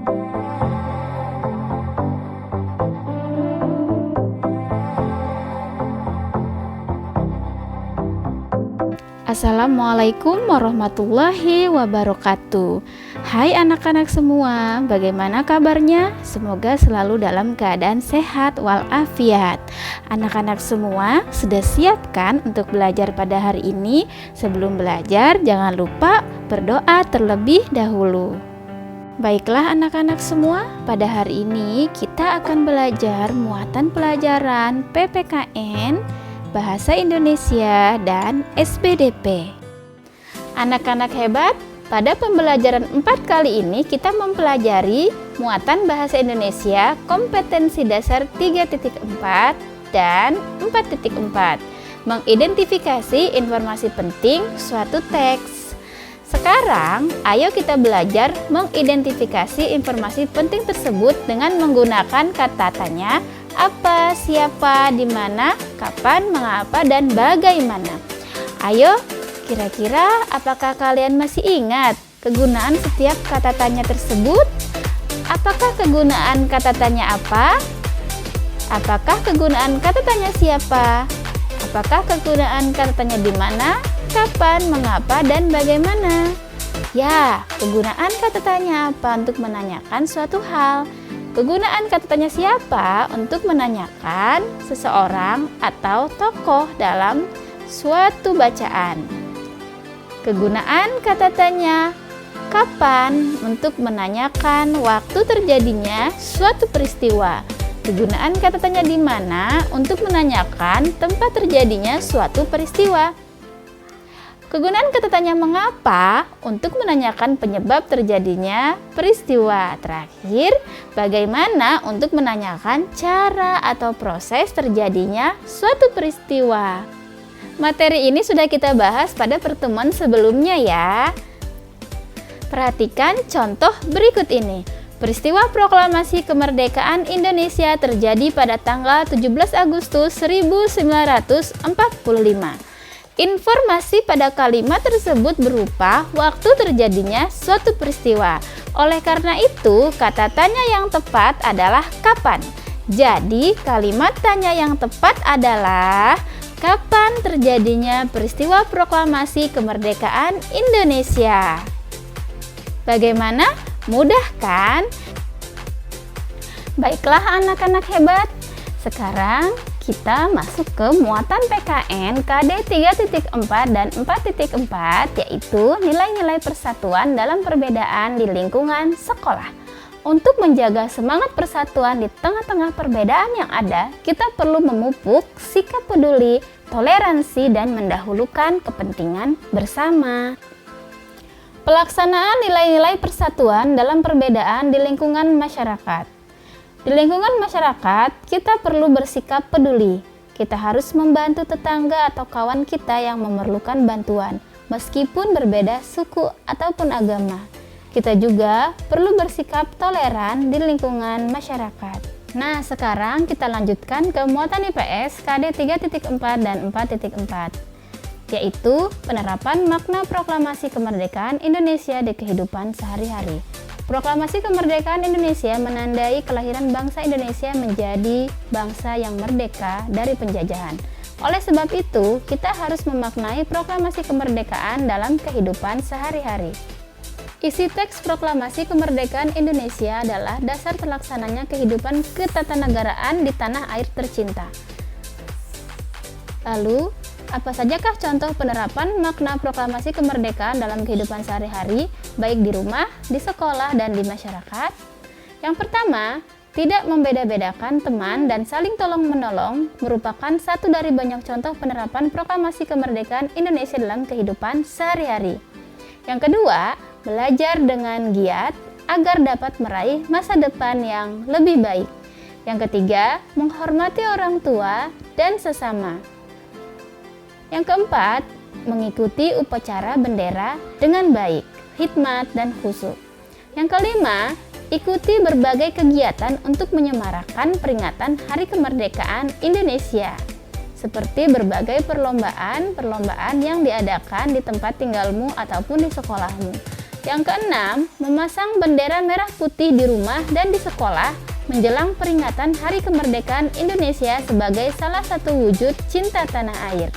Assalamualaikum warahmatullahi wabarakatuh. Hai anak-anak semua, bagaimana kabarnya? Semoga selalu dalam keadaan sehat walafiat. Anak-anak semua sudah siap kan untuk belajar pada hari ini? Sebelum belajar, jangan lupa berdoa terlebih dahulu. Baiklah anak-anak semua, pada hari ini kita akan belajar muatan pelajaran PPKN, Bahasa Indonesia, dan SPDP. Anak-anak hebat, pada pembelajaran 4 kali ini kita mempelajari muatan bahasa Indonesia kompetensi dasar 3.4 dan 4.4, mengidentifikasi informasi penting suatu teks. Sekarang, ayo kita belajar mengidentifikasi informasi penting tersebut dengan menggunakan kata tanya, apa, siapa, di mana, kapan, mengapa, dan bagaimana. Ayo, kira-kira apakah kalian masih ingat kegunaan setiap kata tanya tersebut? Apakah kegunaan kata tanya apa? Apakah kegunaan kata tanya siapa? Apakah kegunaan kata tanya di mana, kapan, mengapa, dan bagaimana? Ya, kegunaan kata tanya apa untuk menanyakan suatu hal. Kegunaan kata tanya siapa untuk menanyakan seseorang atau tokoh dalam suatu bacaan. Kegunaan kata tanya kapan untuk menanyakan waktu terjadinya suatu peristiwa. Kegunaan kata tanya di mana untuk menanyakan tempat terjadinya suatu peristiwa. Kegunaan kata tanya mengapa untuk menanyakan penyebab terjadinya peristiwa. Terakhir, bagaimana untuk menanyakan cara atau proses terjadinya suatu peristiwa. Materi ini sudah kita bahas pada pertemuan sebelumnya ya. Perhatikan contoh berikut ini. Peristiwa proklamasi kemerdekaan Indonesia terjadi pada tanggal 17 Agustus 1945. Informasi pada kalimat tersebut berupa waktu terjadinya suatu peristiwa. Oleh karena itu, kata tanya yang tepat adalah kapan. Jadi, kalimat tanya yang tepat adalah kapan terjadinya peristiwa proklamasi kemerdekaan Indonesia. Bagaimana? Mudah kan? Baiklah anak-anak hebat. Sekarang kita masuk ke muatan PKN KD 3.4 dan 4.4, yaitu nilai-nilai persatuan dalam perbedaan di lingkungan sekolah. Untuk menjaga semangat persatuan di tengah-tengah perbedaan yang ada, kita perlu memupuk sikap peduli, toleransi, dan mendahulukan kepentingan bersama. Pelaksanaan nilai-nilai persatuan dalam perbedaan di lingkungan masyarakat. Di lingkungan masyarakat, kita perlu bersikap peduli. Kita harus membantu tetangga atau kawan kita yang memerlukan bantuan, meskipun berbeda suku ataupun agama. Kita juga perlu bersikap toleran di lingkungan masyarakat. Nah, sekarang kita lanjutkan ke muatan IPS KD 3.4 dan 4.4, yaitu penerapan makna proklamasi kemerdekaan Indonesia di kehidupan sehari-hari. Proklamasi kemerdekaan Indonesia menandai kelahiran bangsa Indonesia menjadi bangsa yang merdeka dari penjajahan. Oleh sebab itu, kita harus memaknai proklamasi kemerdekaan dalam kehidupan sehari-hari. Isi teks proklamasi kemerdekaan Indonesia adalah dasar terlaksananya kehidupan ketatanegaraan di tanah air tercinta. Lalu, apa sajakah contoh penerapan makna proklamasi kemerdekaan dalam kehidupan sehari-hari, baik di rumah, di sekolah, dan di masyarakat? Yang pertama, tidak membeda-bedakan teman dan saling tolong-menolong merupakan satu dari banyak contoh penerapan proklamasi kemerdekaan Indonesia dalam kehidupan sehari-hari. Yang kedua, belajar dengan giat agar dapat meraih masa depan yang lebih baik. Yang ketiga, menghormati orang tua dan sesama. Yang keempat, mengikuti upacara bendera dengan baik, hikmat, dan khusyuk. Yang kelima, ikuti berbagai kegiatan untuk menyemarakan peringatan Hari Kemerdekaan Indonesia, seperti berbagai perlombaan yang diadakan di tempat tinggalmu ataupun di sekolahmu. Yang keenam, memasang bendera merah putih di rumah dan di sekolah menjelang peringatan Hari Kemerdekaan Indonesia sebagai salah satu wujud cinta tanah air.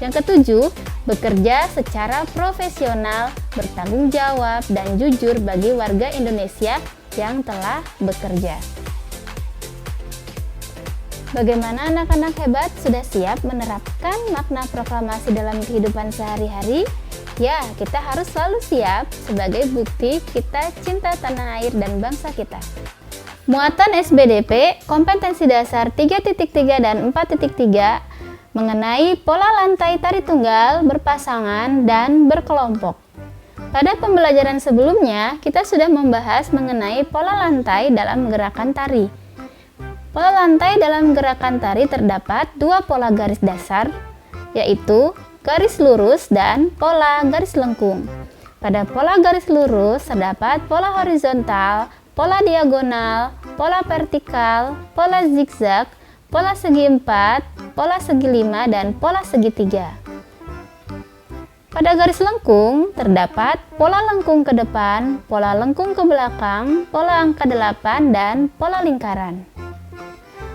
Yang ketujuh, bekerja secara profesional, bertanggung jawab, dan jujur bagi warga Indonesia yang telah bekerja. Bagaimana anak-anak hebat? Sudah siap menerapkan makna proklamasi dalam kehidupan sehari-hari? Ya, kita harus selalu siap sebagai bukti kita cinta tanah air dan bangsa kita. Muatan SBDP, kompetensi dasar 3.3 dan 4.3 mengenai pola lantai tari tunggal, berpasangan, dan berkelompok. Pada pembelajaran sebelumnya, kita sudah membahas mengenai pola lantai dalam gerakan tari. Pola lantai dalam gerakan tari terdapat dua pola garis dasar, yaitu garis lurus dan pola garis lengkung. Pada pola garis lurus terdapat pola horizontal, pola diagonal, pola vertikal, pola zigzag, pola segi 4, pola segi 5, dan pola segitiga. Pada garis lengkung terdapat pola lengkung ke depan, pola lengkung ke belakang, pola angka 8, dan pola lingkaran.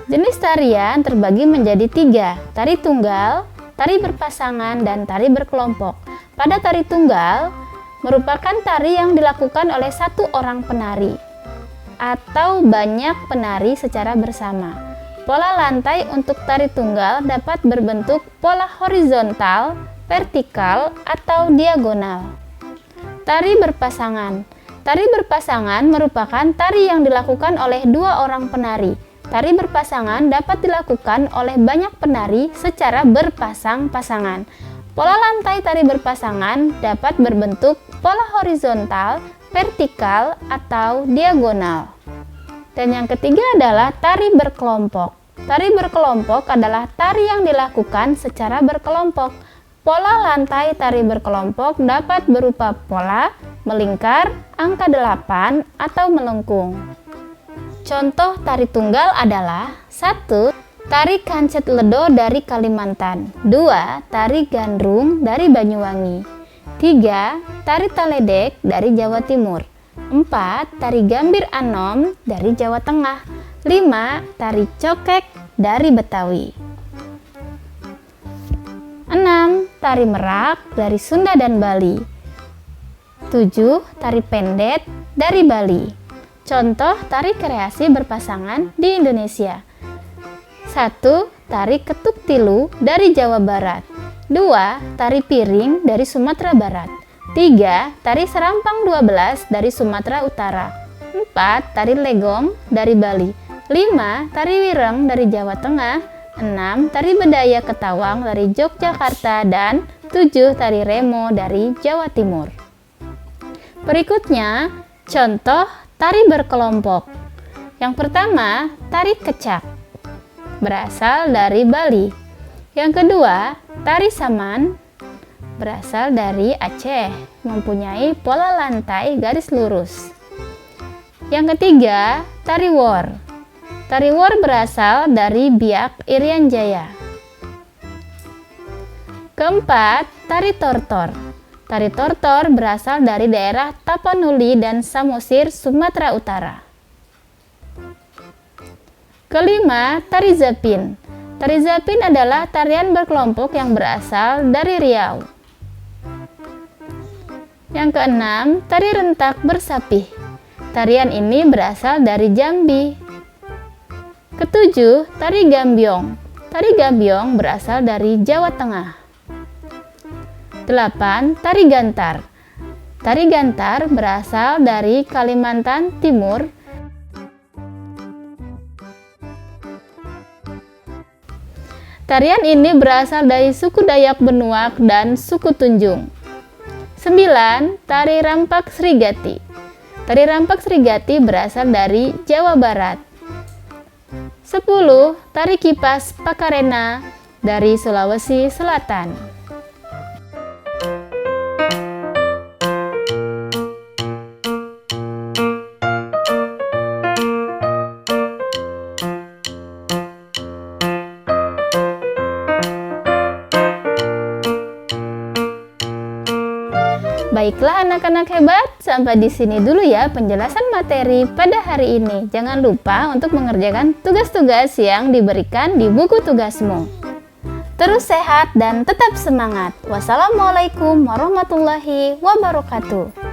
Jenis tarian terbagi menjadi 3, tari tunggal, tari berpasangan, dan tari berkelompok. Pada tari tunggal merupakan tari yang dilakukan oleh satu orang penari atau banyak penari secara bersama. Pola lantai untuk tari tunggal dapat berbentuk pola horizontal, vertikal, atau diagonal. Tari berpasangan. Tari berpasangan merupakan tari yang dilakukan oleh dua orang penari. Tari berpasangan dapat dilakukan oleh banyak penari secara berpasang-pasangan. Pola lantai tari berpasangan dapat berbentuk pola horizontal, vertikal, atau diagonal. Dan yang ketiga adalah tari berkelompok. Tari berkelompok adalah tari yang dilakukan secara berkelompok. Pola lantai tari berkelompok dapat berupa pola, melingkar, angka 8, atau melengkung. Contoh tari tunggal adalah 1. Tari kancet ledo dari Kalimantan. 2. Tari gandrung dari Banyuwangi. 3. Tari taledek dari Jawa Timur. 4. Tari gambir anom dari Jawa Tengah. 5. Tari cokek dari Betawi. 6. Tari merak dari Sunda dan Bali. 7. Tari pendet dari Bali. Contoh tari kreasi berpasangan di Indonesia. 1. Tari ketuk tilu dari Jawa Barat. 2. Tari piring dari Sumatera Barat. 3. Tari serampang 12 dari Sumatera Utara. 4. Tari legong dari Bali. 5. Tari wireng dari Jawa Tengah. 6. Tari bedaya ketawang dari Yogyakarta. Dan 7. Tari remo dari Jawa Timur. Berikutnya, contoh tari berkelompok. Yang pertama, tari kecak, berasal dari Bali. Yang kedua, tari saman, berasal dari Aceh, mempunyai pola lantai garis lurus. Yang ketiga, tari wor. Tari wor berasal dari Biak, Irian Jaya. Keempat, tari tortor. Tari tortor berasal dari daerah Tapanuli dan Samosir, Sumatera Utara. Kelima, tari zapin. Tari zapin adalah tarian berkelompok yang berasal dari Riau. Yang keenam, tari rentak bersapih. Tarian ini berasal dari Jambi. Ketujuh, tari gambyong. Tari gambyong berasal dari Jawa Tengah. 8. Tari gantar. Tari gantar berasal dari Kalimantan Timur. Tarian ini berasal dari suku Dayak Benuak dan suku Tunjung. 9. Tari rampak Srigati. Tari rampak Srigati berasal dari Jawa Barat. 10. Tari kipas Pakarena dari Sulawesi Selatan. Baiklah anak-anak hebat, sampai di sini dulu ya penjelasan materi pada hari ini. Jangan lupa untuk mengerjakan tugas-tugas yang diberikan di buku tugasmu. Terus sehat dan tetap semangat. Wassalamualaikum warahmatullahi wabarakatuh.